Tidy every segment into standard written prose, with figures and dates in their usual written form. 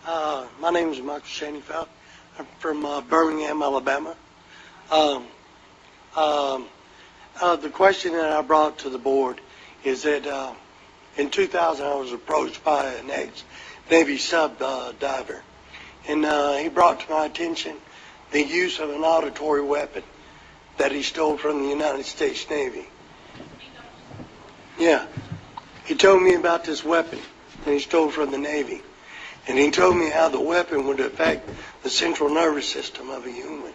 My name is Michael Shaneyfeld. I'm from Birmingham, Alabama. The question that I brought to the board is that in 2000 I was approached by an ex-Navy sub diver, and he brought to my attention the use of an auditory weapon that he stole from the United States Navy. Yeah, he told me about this weapon that he stole from the Navy, and he told me how the weapon would affect the central nervous system of a human,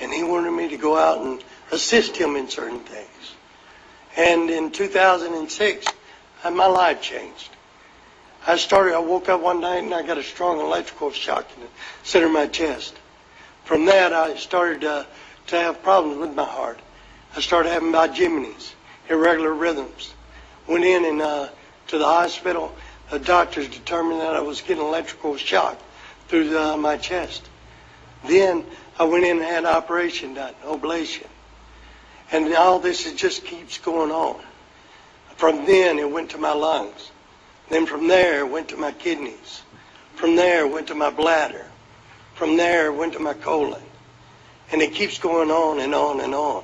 and he wanted me to go out and assist him in certain things. And in 2006, my life changed. I woke up one night and I got a strong electrical shock in the center of my chest. From that, I started to have problems with my heart. I started having bigeminis, irregular rhythms. Went in and to the hospital. The doctors determined that I was getting electrical shock through my chest. Then I went in and had an operation done, ablation. And all this just keeps going on. From then, it went to my lungs. Then from there, it went to my kidneys. From there, it went to my bladder. From there, it went to my colon. And it keeps going on and on and on.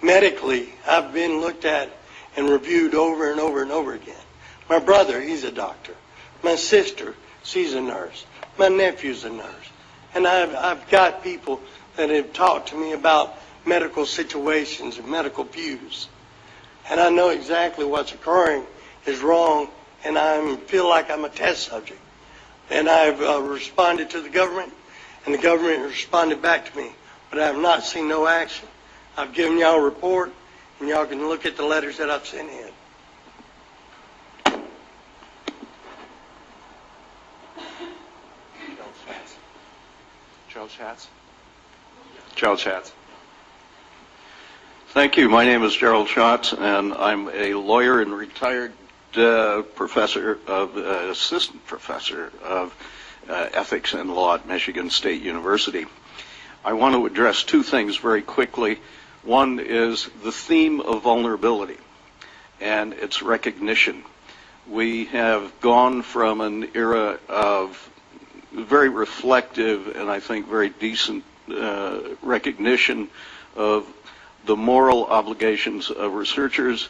Medically, I've been looked at and reviewed over and over and over again. My brother, he's a doctor. My sister, she's a nurse. My nephew's a nurse. And I've got people that have talked to me about medical situations and medical views. And I know exactly what's occurring is wrong, and I feel like I'm a test subject. And I've responded to the government, and the government responded back to me, but I have not seen no action. I've given y'all a report, and y'all can look at the letters that I've sent in. Gerald Schatz. Thank you. My name is Gerald Schatz, and I'm a lawyer and retired assistant professor of ethics and law at Michigan State University. I want to address two things very quickly. One is the theme of vulnerability and its recognition. We have gone from an era of very reflective and I think very decent recognition of the moral obligations of researchers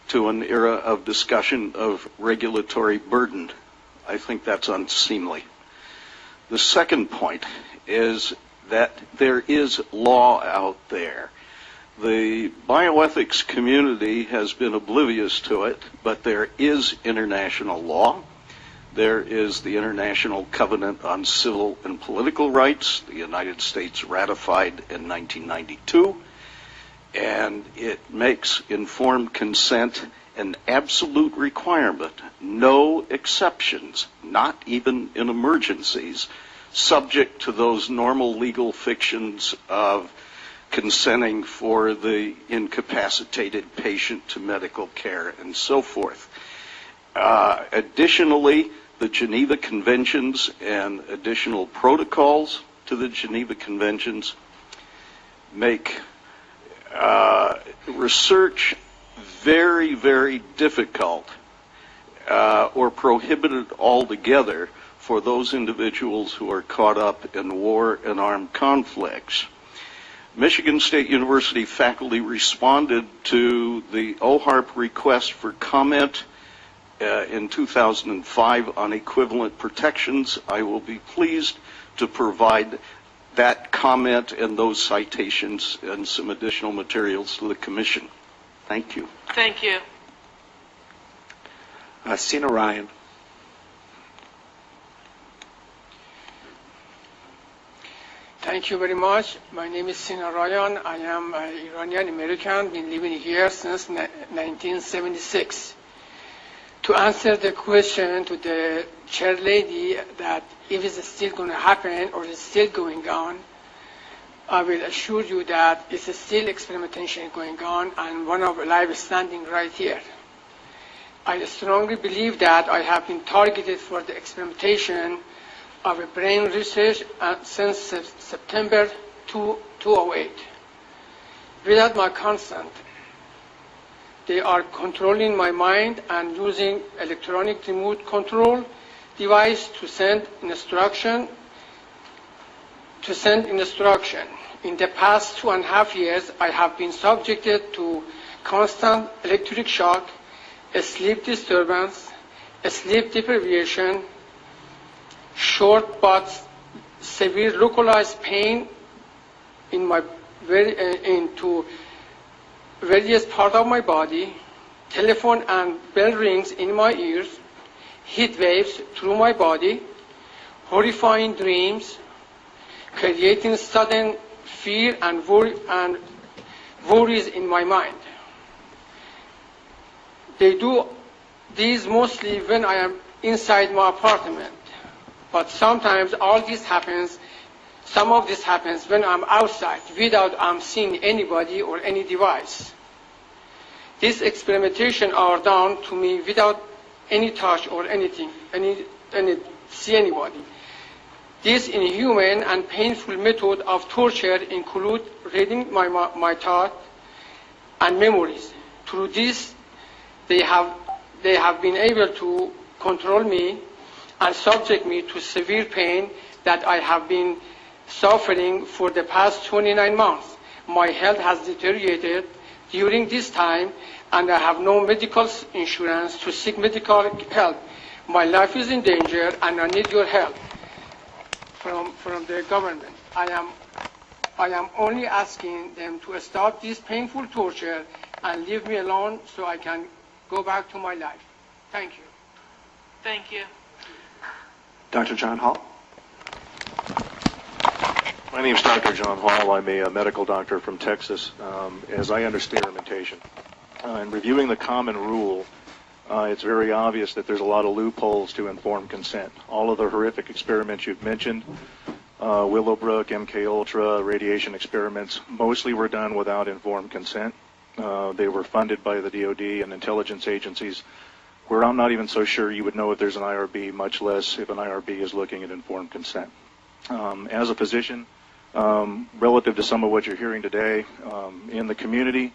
to an era of discussion of regulatory burden. I think that's unseemly. The second point is that there is law out there. The bioethics community has been oblivious to it, but there is international law. There is the International Covenant on Civil and Political Rights, the United States ratified in 1992, and it makes informed consent an absolute requirement, no exceptions, not even in emergencies, subject to those normal legal fictions of consenting for the incapacitated patient to medical care and so forth. Additionally, the Geneva Conventions and additional protocols to the Geneva Conventions make research very, very difficult or prohibited altogether for those individuals who are caught up in war and armed conflicts. Michigan State University faculty responded to the OHARP request for comment in 2005 on equivalent protections. I will be pleased to provide that comment and those citations and some additional materials to the Commission. Thank you. Thank you. Sina Ryan. Thank you very much. My name is Sina Ryan. I am an Iranian American, been living here since 1976. To answer the question to the chair lady that if it's still going to happen or it's still going on, I will assure you that it's still experimentation going on, and one of live standing right here. I strongly believe that I have been targeted for the experimentation of a brain research since September 2008. Without my consent, they are controlling my mind and using electronic remote control. device to send instruction. In the past 2.5 years, I have been subjected to constant electric shock, sleep disturbance, sleep deprivation, short but severe localized pain into various parts of my body, telephone and bell rings in my ears, heat waves through my body, horrifying dreams, creating sudden fear and worries in my mind. They do these mostly when I am inside my apartment, but sometimes some of this happens when I'm outside without I'm seeing anybody or any device. These experimentations are done to me without any touch or anything, see anybody. This inhuman and painful method of torture include reading my thoughts and memories. Through this, they have been able to control me and subject me to severe pain that I have been suffering for the past 29 months. My health has deteriorated during this time, and I have no medical insurance to seek medical help. My life is in danger, and I need your help from the government. I am only asking them to stop this painful torture and leave me alone so I can go back to my life. Thank you. Thank you. Dr. John Hall. My name is Dr. John Hall. I'm a medical doctor from Texas. As I understand experimentation, in reviewing the common rule, it's very obvious that there's a lot of loopholes to informed consent. All of the horrific experiments you've mentioned, Willowbrook, MK Ultra, radiation experiments, mostly were done without informed consent. They were funded by the DoD and intelligence agencies, where I'm not even so sure you would know if there's an IRB, much less if an IRB is looking at informed consent. As a physician, relative to some of what you're hearing today, in the community,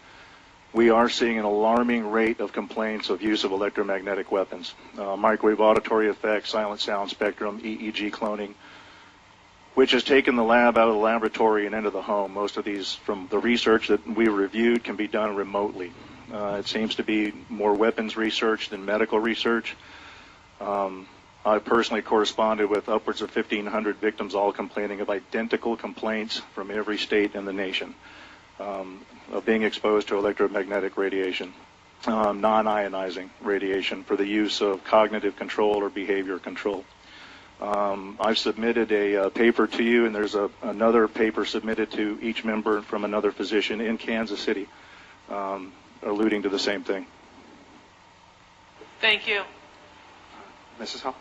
we are seeing an alarming rate of complaints of use of electromagnetic weapons, microwave auditory effects, silent sound spectrum, EEG cloning, which has taken the lab out of the laboratory and into the home. Most of these, from the research that we reviewed, can be done remotely. It seems to be more weapons research than medical research. I personally corresponded with upwards of 1,500 victims, all complaining of identical complaints from every state in the nation of being exposed to electromagnetic radiation, non-ionizing radiation for the use of cognitive control or behavior control. I've submitted a paper to you, and there's another paper submitted to each member from another physician in Kansas City, alluding to the same thing. Thank you. Mrs. Hall.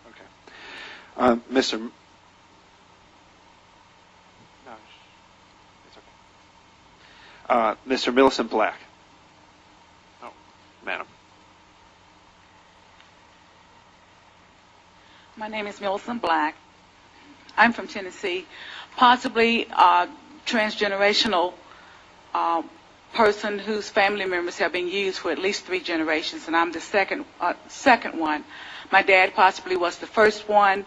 Okay. Mr. No, it's okay. Mr. Millicent Black. Oh, madam. My name is Millicent Black. I'm from Tennessee, possibly a transgenerational person whose family members have been used for at least 3 generations, and I'm the second one. My dad possibly was the first one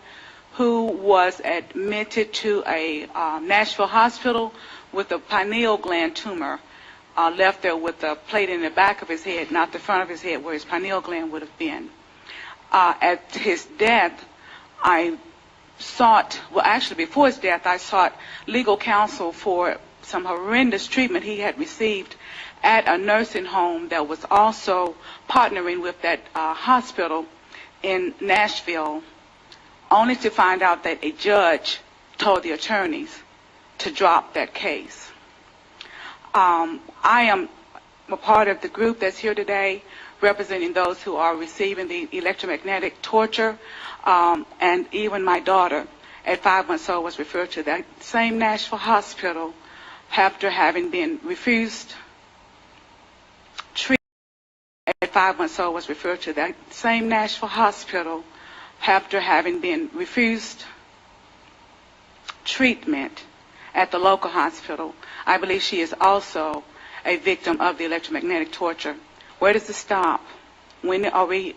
who was admitted to a Nashville hospital with a pineal gland tumor, left there with a plate in the back of his head, not the front of his head where his pineal gland would have been. At his death, I sought, well, actually before his death, I sought legal counsel for some horrendous treatment he had received at a nursing home that was also partnering with that hospital in Nashville, only to find out that a judge told the attorneys to drop that case. I am a part of the group that's here today representing those who are receiving the electromagnetic torture, and even my daughter at 5 months old was referred to that same Nashville hospital after having been refused treatment. At 5 months old was referred to that same Nashville hospital after having been refused treatment at the local hospital. I believe she is also a victim of the electromagnetic torture, Where does it stop? When are we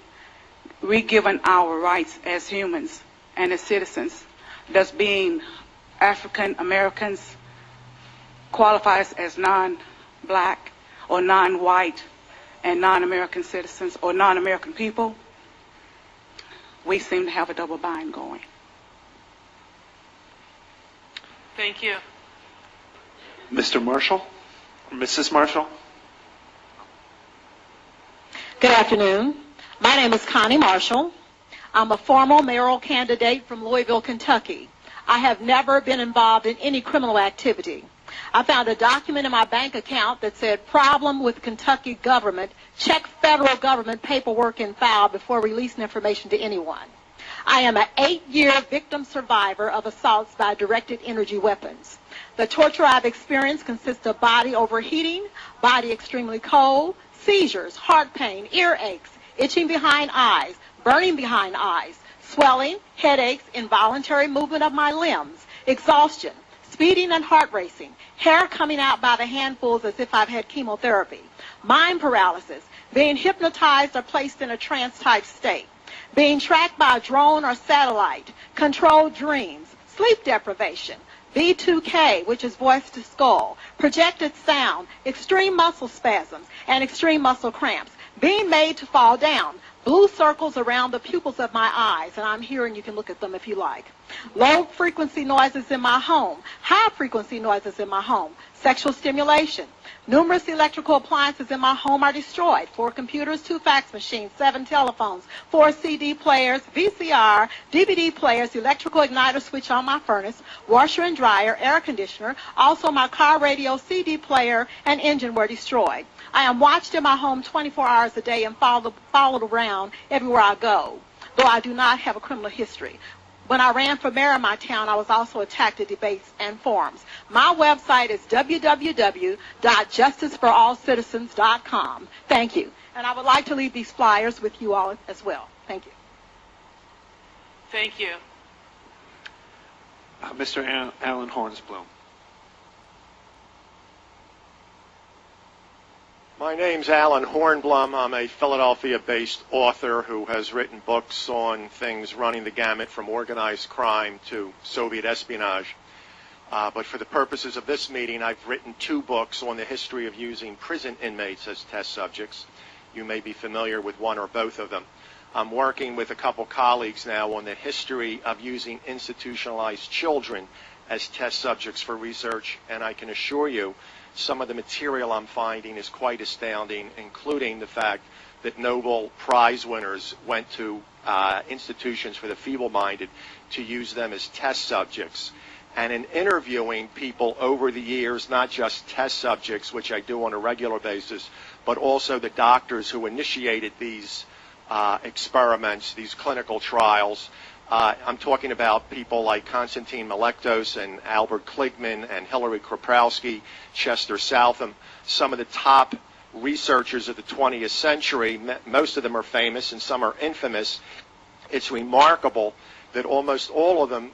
given our rights as humans and as citizens? Does being African Americans qualify as non-black or non-white and non-American citizens or non-American people? We seem to have a double bind going. Thank you. Mr. Marshall? Or Mrs. Marshall? Good afternoon. My name is Connie Marshall. I'm a former mayoral candidate from Louisville, Kentucky. I have never been involved in any criminal activity. I found a document in my bank account that said, problem with Kentucky government, check federal government paperwork and file before releasing information to anyone. I am an 8-year victim survivor of assaults by directed energy weapons. The torture I've experienced consists of body overheating, body extremely cold, seizures, heart pain, earaches, itching behind eyes, burning behind eyes, swelling, headaches, involuntary movement of my limbs, exhaustion, speeding and heart racing, hair coming out by the handfuls as if I've had chemotherapy, mind paralysis, being hypnotized or placed in a trance-type state, being tracked by a drone or satellite, controlled dreams, sleep deprivation, V2K, which is voice to skull, projected sound, extreme muscle spasms, and extreme muscle cramps, being made to fall down, blue circles around the pupils of my eyes, and I'm here and you can look at them if you like. Low frequency noises in my home, high frequency noises in my home, sexual stimulation. Numerous electrical appliances in my home are destroyed. 4 computers, 2 fax machines, 7 telephones, 4 CD players, VCR, DVD players, electrical igniter switch on my furnace, washer and dryer, air conditioner. Also my car radio, CD player, and engine were destroyed. I am watched in my home 24 hours a day and followed around everywhere I go, though I do not have a criminal history. When I ran for mayor in my town, I was also attacked at debates and forums. My website is www.justiceforallcitizens.com. Thank you. And I would like to leave these flyers with you all as well. Thank you. Thank you. Mr. Alan Hornsblum. My name's Alan Hornblum. I'm a Philadelphia-based author who has written books on things running the gamut from organized crime to Soviet espionage. But for the purposes of this meeting, I've written 2 books on the history of using prison inmates as test subjects. You may be familiar with one or both of them. I'm working with a couple colleagues now on the history of using institutionalized children as test subjects for research, and I can assure you some of the material I'm finding is quite astounding, including the fact that Nobel Prize winners went to institutions for the feeble-minded to use them as test subjects. And in interviewing people over the years, not just test subjects, which I do on a regular basis, but also the doctors who initiated these experiments, these clinical trials, I'm talking about people like Konstantin Melektos and Albert Kligman and Hillary Kroprowski, Chester Southam, some of the top researchers of the 20th century. Most of them are famous and some are infamous. It's remarkable that almost all of them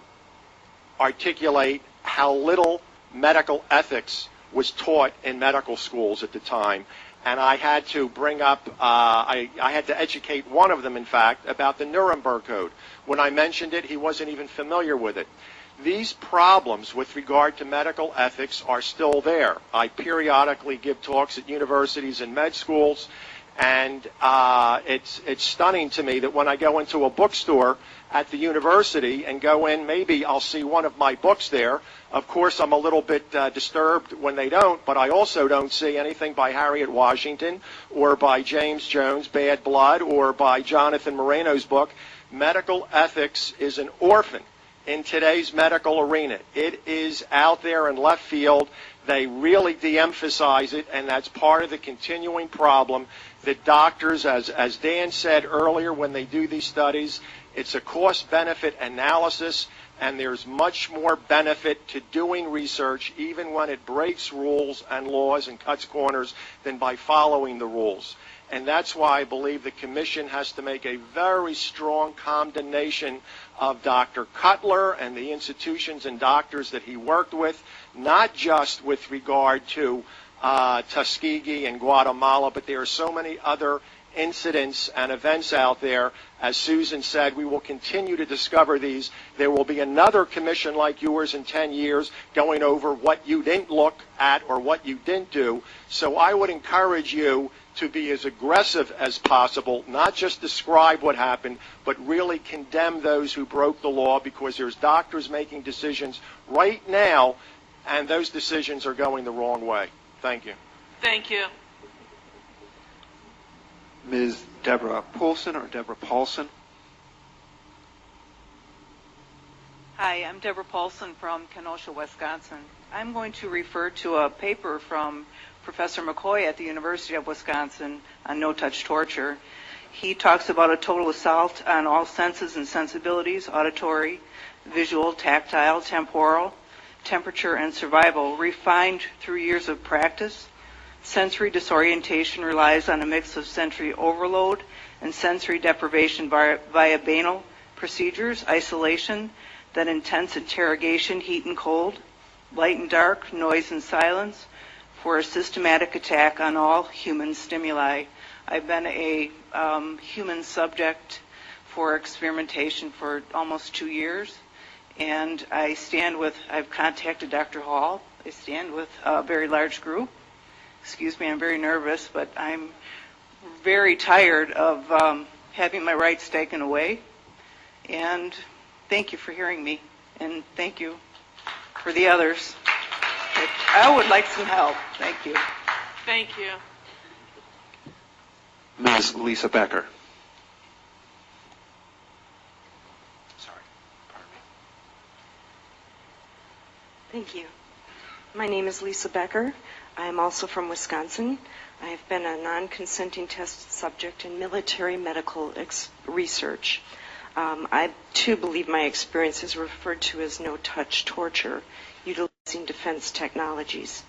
articulate how little medical ethics was taught in medical schools at the time. And I had to bring up, I had to educate one of them, in fact, about the Nuremberg Code. When I mentioned it, he wasn't even familiar with it. These problems with regard to medical ethics are still there. I periodically give talks at universities and med schools, and it's stunning to me that when I go into a bookstore at the university and go in, maybe I'll see one of my books there. Of course, I'm a little bit disturbed when they don't, but I also don't see anything by Harriet Washington or by James Jones, Bad Blood, or by Jonathan Moreno's book. Medical ethics is an orphan in today's medical arena. It is out there in left field. They really de-emphasize it, and that's part of the continuing problem that doctors, as Dan said earlier when they do these studies, it's a cost-benefit analysis, and there's much more benefit to doing research, even when it breaks rules and laws and cuts corners, than by following the rules. And that's why I believe the Commission has to make a very strong condemnation of Dr. Cutler and the institutions and doctors that he worked with, not just with regard to Tuskegee and Guatemala, but there are so many other incidents and events out there. As Susan said, we will continue to discover these. There will be another commission like yours in 10 years going over what you didn't look at or what you didn't do. So I would encourage you to be as aggressive as possible, not just describe what happened, but really condemn those who broke the law, because there's doctors making decisions right now, and those decisions are going the wrong way. Thank you. Thank you. Ms. Deborah Paulson or Deborah Paulson? Hi, I'm Deborah Paulson from Kenosha, Wisconsin. I'm going to refer to a paper from Professor McCoy at the University of Wisconsin on no-touch torture. He talks about a total assault on all senses and sensibilities: auditory, visual, tactile, temporal, temperature, and survival, refined through years of practice. Sensory disorientation relies on a mix of sensory overload and sensory deprivation via banal procedures: isolation, then intense interrogation, heat and cold, light and dark, noise and silence, for a systematic attack on all human stimuli. I've been a human subject for experimentation for almost 2 years, and I've contacted Dr. Hall. I stand with a very large group. Excuse me, I'm very nervous, but I'm very tired of having my rights taken away. And thank you for hearing me, and thank you for the others. I would like some help. Thank you. Thank you. Ms. Lisa Becker. Sorry, pardon me. Thank you. My name is Lisa Becker. I am also from Wisconsin. I have been a non-consenting test subject in military medical research. I, too, believe my experience is referred to as no-touch torture, utilizing defense technologies.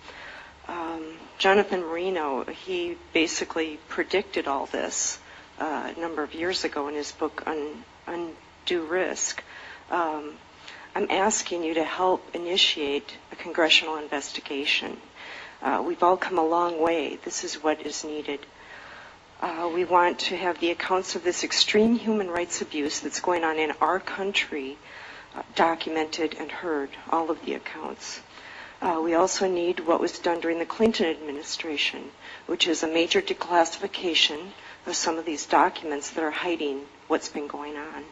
Jonathan Marino, he basically predicted all this a number of years ago in his book Undue Risk. I'm asking you to help initiate a congressional investigation. We've all come a long way. This is what is needed. We want to have the accounts of this extreme human rights abuse that's going on in our country documented and heard, all of the accounts. We also need what was done during the Clinton administration, which is a major declassification of some of these documents that are hiding what's been going on.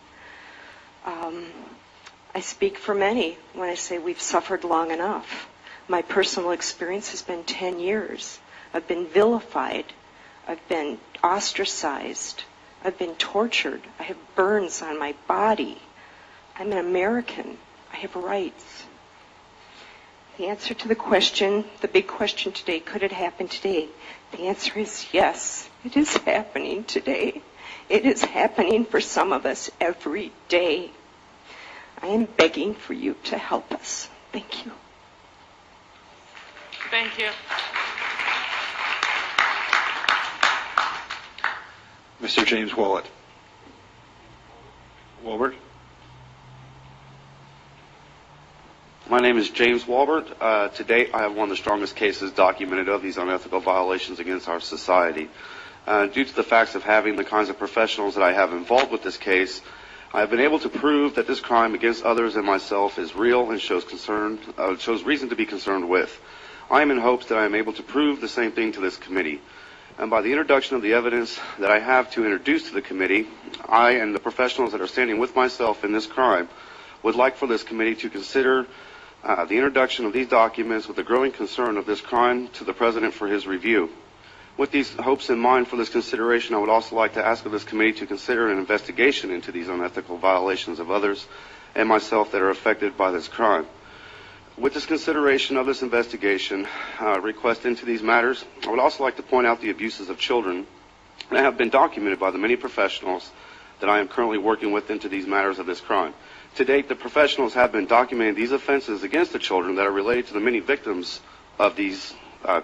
I speak for many when I say we've suffered long enough. My personal experience has been 10 years. I've been vilified. I've been ostracized. I've been tortured. I have burns on my body. I'm an American. I have rights. The answer to the question, the big question today, could it happen today? The answer is yes, it is happening today. It is happening for some of us every day. I am begging for you to help us. Thank you. Thank you. Mr. James Walbert. My name is James Walbert. To date, I have one of the strongest cases documented of these unethical violations against our society. Due to the facts of having the kinds of professionals that I have involved with this case, I have been able to prove that this crime against others and myself is real and shows reason to be concerned with. I am in hopes that I am able to prove the same thing to this committee. And by the introduction of the evidence that I have to introduce to the committee, I and the professionals that are standing with myself in this crime would like for this committee to consider the introduction of these documents with the growing concern of this crime to the President for his review. With these hopes in mind for this consideration, I would also like to ask of this committee to consider an investigation into these unethical violations of others and myself that are affected by this crime. With this consideration of this investigation request into these matters, I would also like to point out the abuses of children that have been documented by the many professionals that I am currently working with into these matters of this crime. To date, the professionals have been documenting these offenses against the children that are related to the many victims of these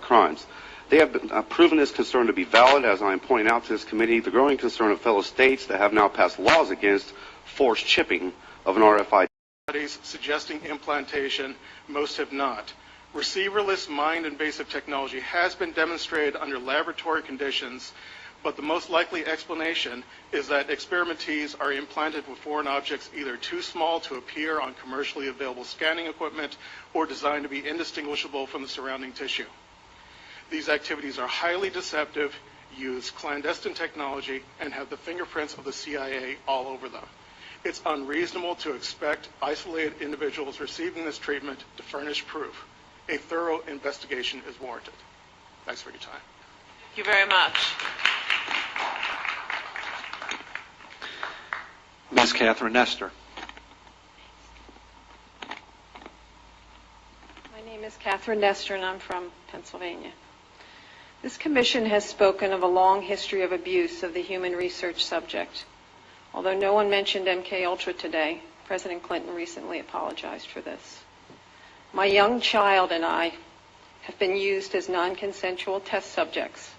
crimes. They have proven this concern to be valid, as I am pointing out to this committee, the growing concern of fellow states that have now passed laws against forced chipping of an RFID. Studies suggesting implantation, most have not. Receiverless mind-invasive technology has been demonstrated under laboratory conditions, but the most likely explanation is that experimentees are implanted with foreign objects either too small to appear on commercially available scanning equipment or designed to be indistinguishable from the surrounding tissue. These activities are highly deceptive, use clandestine technology, and have the fingerprints of the CIA all over them. It's unreasonable to expect isolated individuals receiving this treatment to furnish proof. A thorough investigation is warranted. Thanks for your time. Thank you very much. Ms. Catherine Nestor. My name is Catherine Nestor, and I'm from Pennsylvania. This commission has spoken of a long history of abuse of the human research subject. Although no one mentioned MKUltra today, President Clinton recently apologized for this. My young child and I have been used as non-consensual test subjects.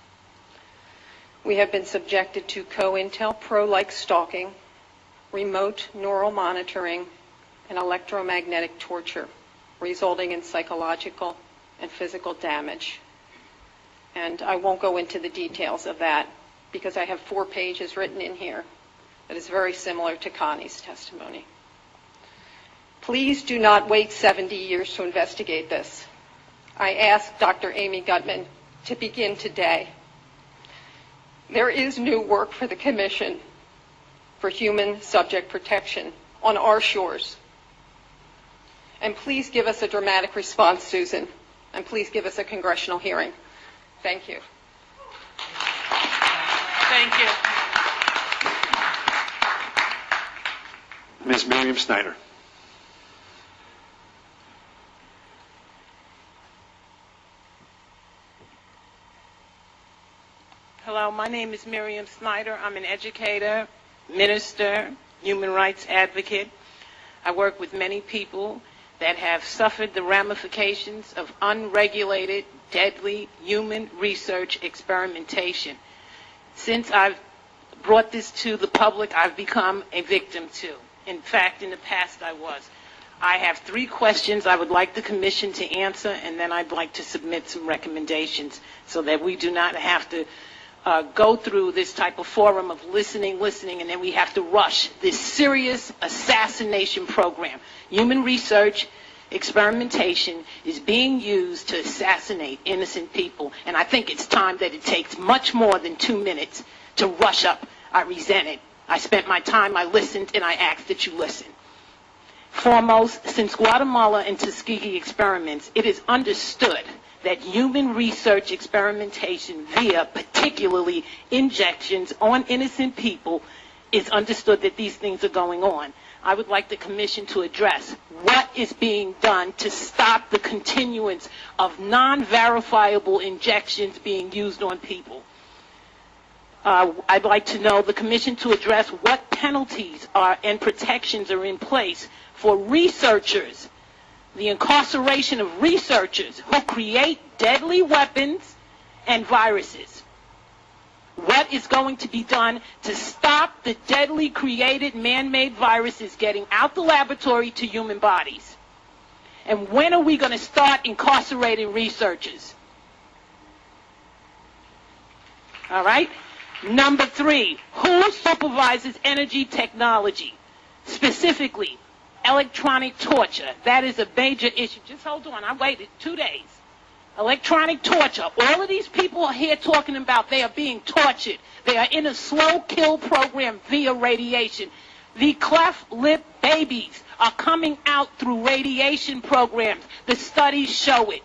We have been subjected to COINTELPRO-like stalking, remote neural monitoring, and electromagnetic torture, resulting in psychological and physical damage. And I won't go into the details of that because I have 4 pages written in here that is very similar to Connie's testimony. Please do not wait 70 years to investigate this. I ask Dr. Amy Gutman to begin today. There is new work for the Commission for Human Subject Protection on our shores. And please give us a dramatic response, Susan, and please give us a congressional hearing. Thank you. Thank you. Ms. Miriam Snyder. Hello, my name is Miriam Snyder. I'm an educator, minister, human rights advocate. I work with many people that have suffered the ramifications of unregulated, deadly human research experimentation. Since I've brought this to the public, I've become a victim too. In fact, in the past I was. I have 3 questions I would like the Commission to answer, and then I'd like to submit some recommendations so that we do not have to go through this type of forum of listening, and then we have to rush this serious assassination program. Human research experimentation is being used to assassinate innocent people, and I think it's time that it takes much more than 2 minutes to rush up. I resent it. I spent my time, I listened, and I asked that you listen. Foremost, since Guatemala and Tuskegee experiments, it is understood that human research experimentation via particularly injections on innocent people is understood that these things are going on. I would like the Commission to address what is being done to stop the continuance of non-verifiable injections being used on people. I'd like to know the Commission to address what penalties and protections are in place for researchers, the incarceration of researchers who create deadly weapons and viruses. What is going to be done to stop the deadly created man-made viruses getting out the laboratory to human bodies? And when are we going to start incarcerating researchers? All right? Number 3, who supervises energy technology? Specifically, electronic torture. That is a major issue. Just hold on. I waited 2 days. Electronic torture. All of these people are here talking about they are being tortured. They are in a slow kill program via radiation. The cleft lip babies are coming out through radiation programs. The studies show it.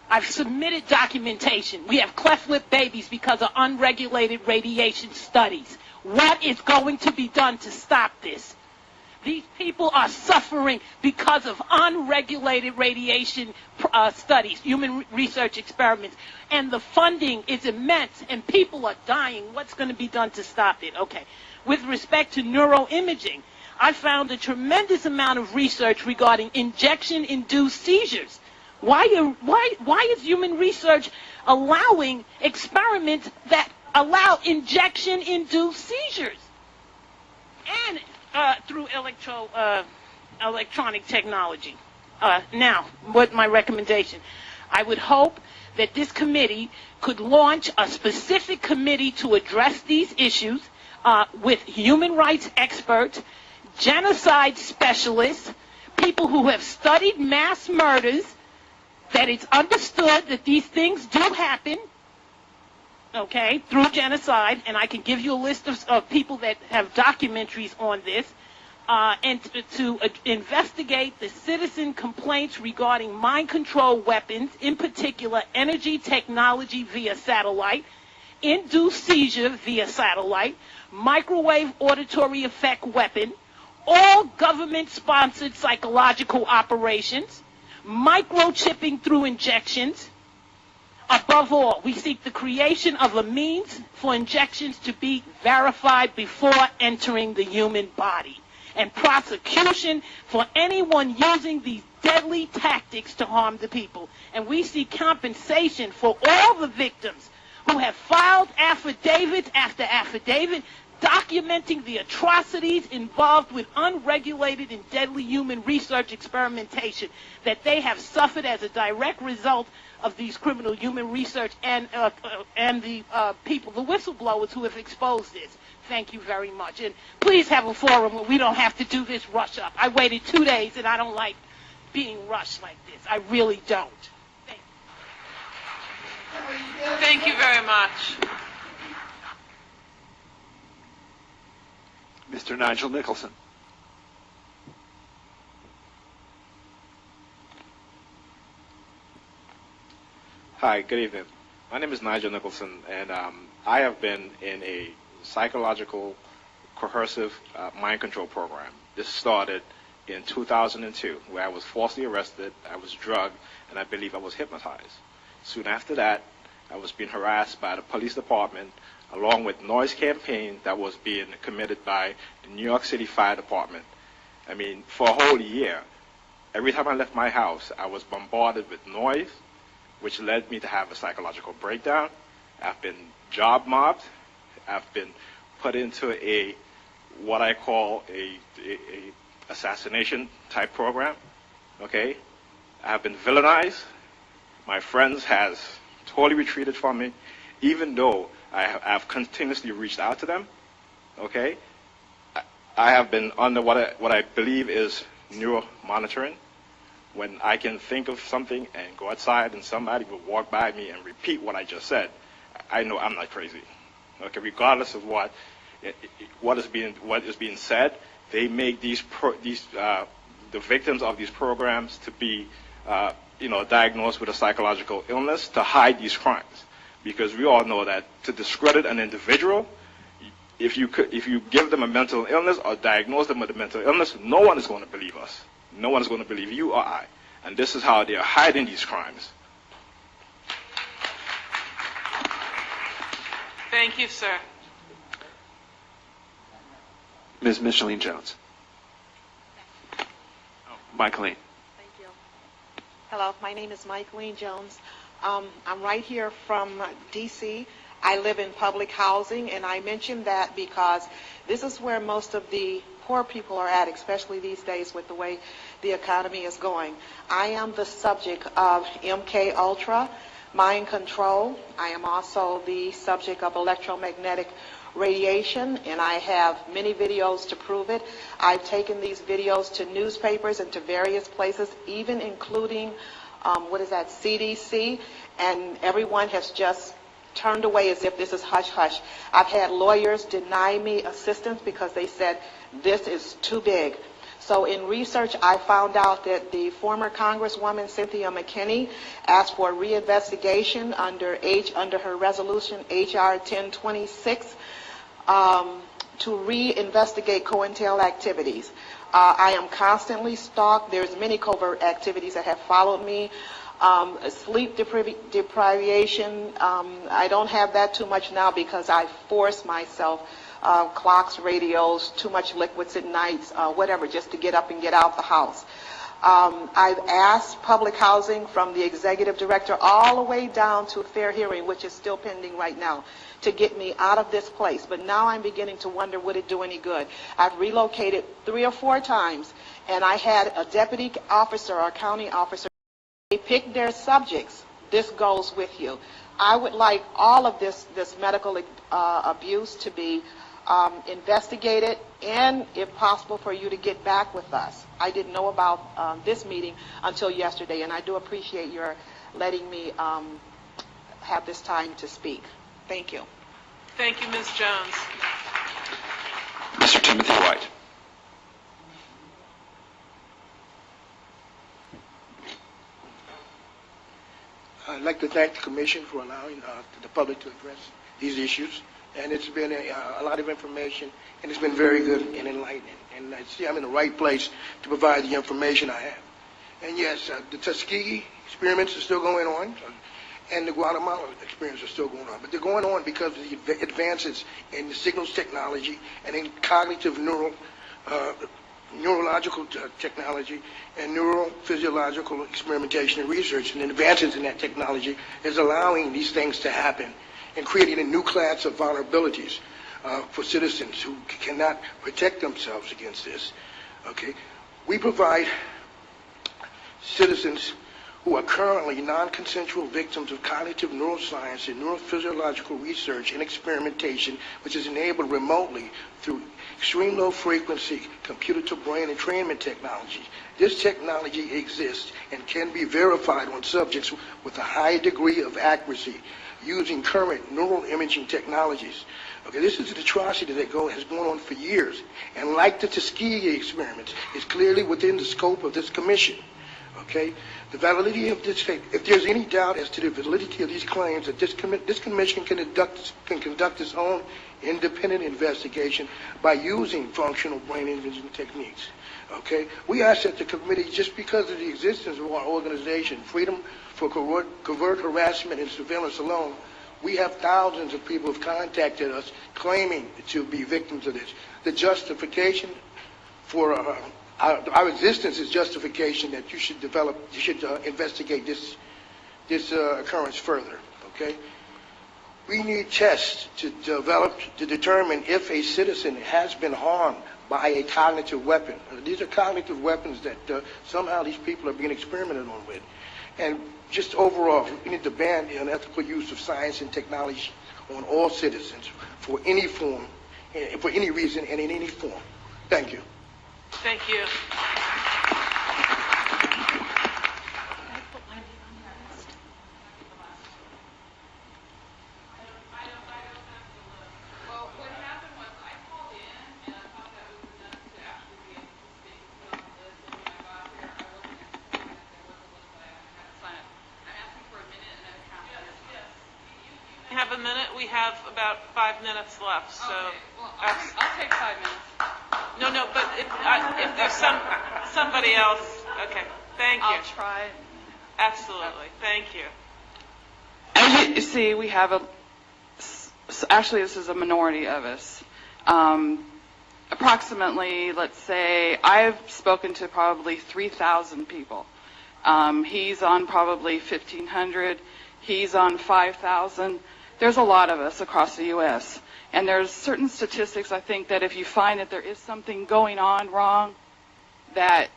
I've submitted documentation. We have cleft lip babies because of unregulated radiation studies. What is going to be done to stop this? These people are suffering because of unregulated radiation studies, human research experiments, and the funding is immense, and people are dying. What's going to be done to stop it? Okay. With respect to neuroimaging, I found a tremendous amount of research regarding injection-induced seizures. Why is human research allowing experiments that allow injection-induced seizures? And through electronic technology. Now, what my recommendation? I would hope that this committee could launch a specific committee to address these issues with human rights experts, genocide specialists, people who have studied mass murders, that it's understood that these things do happen, okay, through genocide, and I can give you a list of people that have documentaries on this, and to investigate the citizen complaints regarding mind control weapons, in particular energy technology via satellite, induced seizure via satellite, microwave auditory effect weapon, all government-sponsored psychological operations, microchipping through injections. Above all, we seek the creation of a means for injections to be verified before entering the human body, and prosecution for anyone using these deadly tactics to harm the people. And we seek compensation for all the victims who have filed affidavit after affidavit documenting the atrocities involved with unregulated and deadly human research experimentation that they have suffered as a direct result of these criminal human research and the people, the whistleblowers who have exposed this. Thank you very much. And please have a forum where we don't have to do this rush up. I waited 2 days and I don't like being rushed like this. I really don't. Thank you very much. Mr. Nigel Nicholson. Hi, good evening. My name is Nigel Nicholson, and I have been in a psychological coercive mind control program. This started in 2002, where I was falsely arrested, I was drugged, and I believe I was hypnotized. Soon after that, I was being harassed by the police department, along with noise campaign that was being committed by the New York City Fire Department. I mean, for a whole year, every time I left my house, I was bombarded with noise, which led me to have a psychological breakdown. I've been job mobbed. I've been put into what I call a assassination type program. Okay, I've been villainized. My friends has totally retreated from me, even though I've continuously reached out to them. Okay, I have been under what I believe is neuro monitoring. When I can think of something and go outside and somebody will walk by me and repeat what I just said, I know I'm not crazy. Okay, regardless of what is being said, they make the victims of these programs to be diagnosed with a psychological illness to hide these crimes. Because we all know that to discredit an individual, if you give them a mental illness or diagnose them with a mental illness, no one is going to believe us. No one is going to believe you or I. And this is how they are hiding these crimes. Thank you, sir. Ms. Micheline Jones. Micheline. Thank you. Hello, my name is Micheline Jones. I'm right here from D.C. I live in public housing, and I mention that because this is where most of the poor people are at, especially these days with the way the economy is going. I am the subject of MK Ultra, mind control. I am also the subject of electromagnetic radiation, and I have many videos to prove it. I've taken these videos to newspapers and to various places, even including, CDC, and everyone has just turned away as if this is hush-hush. I've had lawyers deny me assistance because they said this is too big. So in research, I found out that the former Congresswoman Cynthia McKinney asked for a reinvestigation under her resolution HR 1026 to reinvestigate COINTEL activities. I am constantly stalked. There's many covert activities that have followed me. Sleep deprivation, I don't have that too much now because I force myself, clocks, radios, too much liquids at nights, whatever, just to get up and get out the house. I've asked public housing from the executive director all the way down to fair hearing, which is still pending right now, to get me out of this place. But now I'm beginning to wonder, would it do any good? I've relocated 3 or 4 times, and I had a deputy officer or county officer. They pick their subjects. This goes with you. I would like all of this medical abuse to be investigated, and if possible for you to get back with us. I didn't know about this meeting until yesterday, and I do appreciate your letting me have this time to speak. Thank you. Thank you, Ms. Jones. Mr. Timothy White. I'd like to thank the Commission for allowing the public to address these issues. And it's been a lot of information, and it's been very good and enlightening. And I see I'm in the right place to provide the information I have. And yes, the Tuskegee experiments are still going on, and the Guatemala experiments are still going on. But they're going on because of the advances in the signals technology and in cognitive neurological technology and neurophysiological experimentation and research. And the advances in that technology is allowing these things to happen and creating a new class of vulnerabilities for citizens who cannot protect themselves against this. Okay, we provide citizens who are currently non-consensual victims of cognitive neuroscience and neurophysiological research and experimentation, which is enabled remotely through extreme low-frequency computer-to-brain entrainment technology. This technology exists and can be verified on subjects with a high degree of accuracy using current neural imaging technologies. Okay, this is an atrocity that has gone on for years, and like the Tuskegee experiments, is clearly within the scope of this commission. Okay, the validity of this, if there's any doubt as to the validity of these claims, that this commission can conduct its own independent investigation by using functional brain imaging techniques. Okay, we ask that the committee, just because of the existence of our organization, Freedom for Covert Harassment and Surveillance alone, we have thousands of people who have contacted us claiming to be victims of this. The justification for our existence is justification that you should investigate this occurrence further. Okay, we need tests to determine if a citizen has been harmed by a cognitive weapon. These are cognitive weapons that somehow these people are being experimented on with. And just overall, we need to ban the unethical use of science and technology on all citizens for any form, for any reason, and in any form. Thank you. Thank you. Have a minute. We have about 5 minutes left. So okay. Well, I'll take 5 minutes. No, but if there's somebody else, okay. Thank you. I'll try. Absolutely. Thank you. As you see, we have actually this is a minority of us. Approximately, let's say, I've spoken to probably 3,000 people. He's on probably 1,500. He's on 5,000. There's a lot of us across the U.S. And there's certain statistics, I think, that if you find that there is something going on wrong, that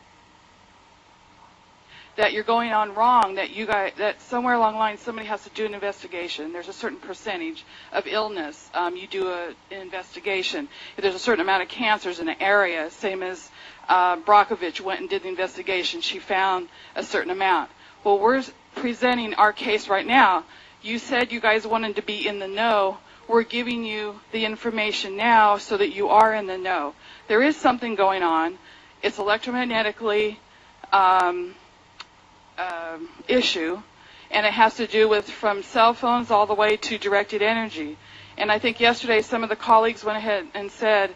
you're going on wrong, that somewhere along the line somebody has to do an investigation. There's a certain percentage of illness. You do an investigation. If there's a certain amount of cancers in an area, same as Brockovich went and did the investigation, she found a certain amount. Well, we're presenting our case right now. You said you guys wanted to be in the know. We're giving you the information now so that you are in the know. There is something going on. It's electromagnetically issue, and it has to do with from cell phones all the way to directed energy. And I think yesterday some of the colleagues went ahead and said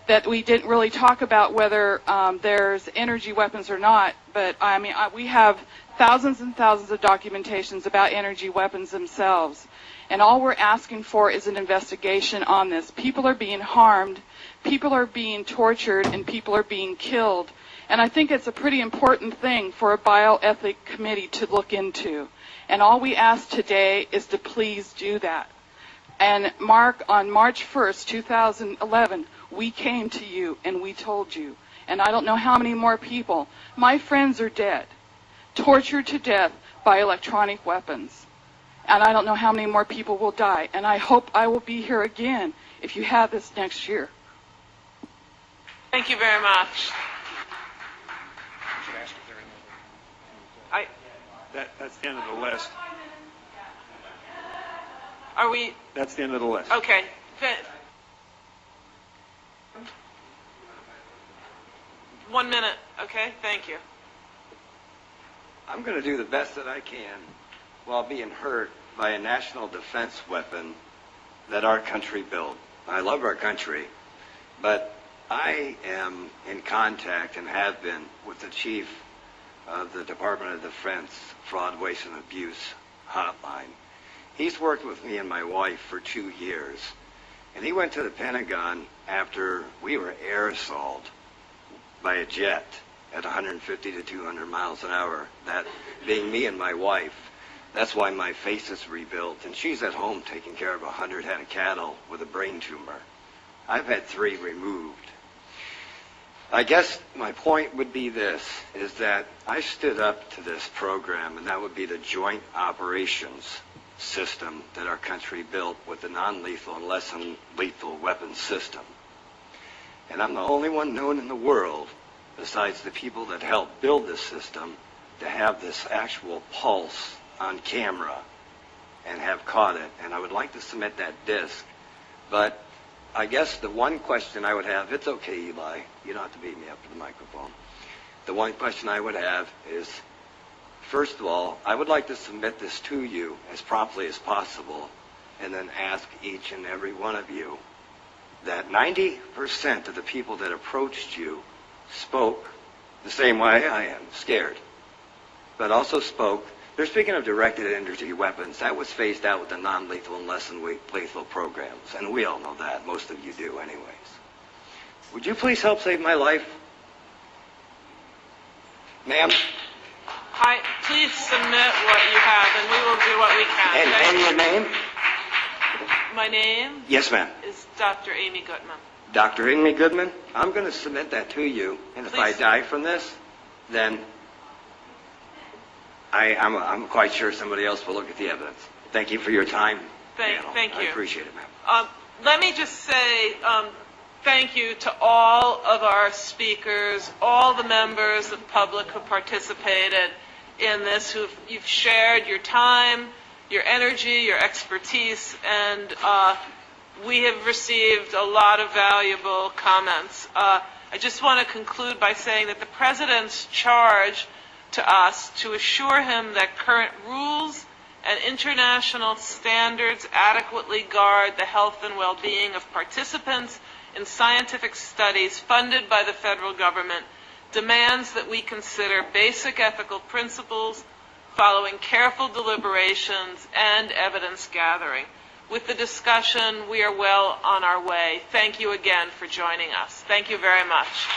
that we didn't really talk about whether there's energy weapons or not, but I mean, we have thousands and thousands of documentations about energy weapons themselves. And all we're asking for is an investigation on this. People are being harmed, people are being tortured, and people are being killed. And I think it's a pretty important thing for a bioethic committee to look into. And all we ask today is to please do that. And Mark, on March 1st, 2011, we came to you and we told you. And I don't know how many more people. My friends are dead, tortured to death by electronic weapons. And I don't know how many more people will die. And I hope I will be here again if you have this next year. Thank you very much. That's the end of the list. Are we? That's the end of the list. Okay. One minute. Okay. Thank you. I'm going to do the best that I can while being hurt by a national defense weapon that our country built. I love our country, but I am in contact and have been with the chief of the Department of Defense Fraud, Waste, and Abuse hotline. He's worked with me and my wife for 2 years, and he went to the Pentagon after we were air assaulted by a jet at 150 to 200 miles an hour, that being me and my wife. That's why my face is rebuilt, and she's at home taking care of 100 head of cattle with a brain tumor. I've had 3 removed. I guess my point would be this, is that I stood up to this program, and that would be the joint operations system that our country built with the non-lethal and less than lethal weapons system. And I'm the only one known in the world, besides the people that helped build this system, to have this actual pulse on camera and have caught it. And I would like to submit that disc, but I guess the one question I would have, it's okay, Eli, you don't have to beat me up to the microphone. The one question I would have is, first of all, I would like to submit this to you as promptly as possible, and then ask each and every one of you that 90% of the people that approached you spoke the same way I am, scared, but also spoke. They're speaking of directed energy weapons. That was phased out with the non-lethal and less than lethal programs, and we all know that. Most of you do anyways. Would you please help save my life? Ma'am? Hi, please submit what you have, and we will do what we can. And your name? My name? Yes, ma'am. Is Dr. Amy Goodman. Dr. Amy Goodman, I'm going to submit that to you, and if I die from this, then I'm quite sure somebody else will look at the evidence. Thank you for your time. Thank you. I appreciate it, ma'am. Let me just say thank you to all of our speakers, all the members of the public who participated in this, you've shared your time, your energy, your expertise, and we have received a lot of valuable comments. I just want to conclude by saying that the President's charge to us to assure him that current rules and international standards adequately guard the health and well-being of participants in scientific studies funded by the federal government demands that we consider basic ethical principles following careful deliberations and evidence gathering. With the discussion, we are well on our way. Thank you again for joining us. Thank you very much.